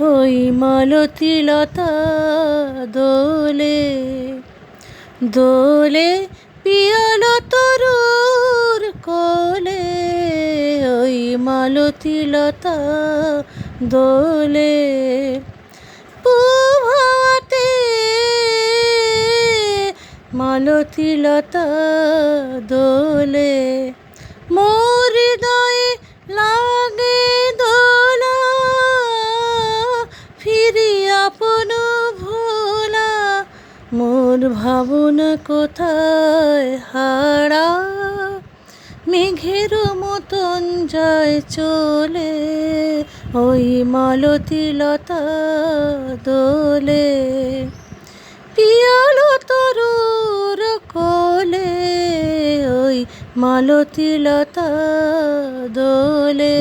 ওই মালতী লতা দোলে দোলে পিয়াল তরুর কোলে। ওই মালতী লতা দোলে পুভাতে মালতী লতা দোলে। মোর হৃদয়ে লাগে দোলা ফিরি আপন ভোলা। মোর ভাবনা কোথায় হারা মেঘের মতন যায় চলে। ওই মালতী লতা দোলে পিয়াল তরুর কোলে। ওই মালতী লতা দোলে।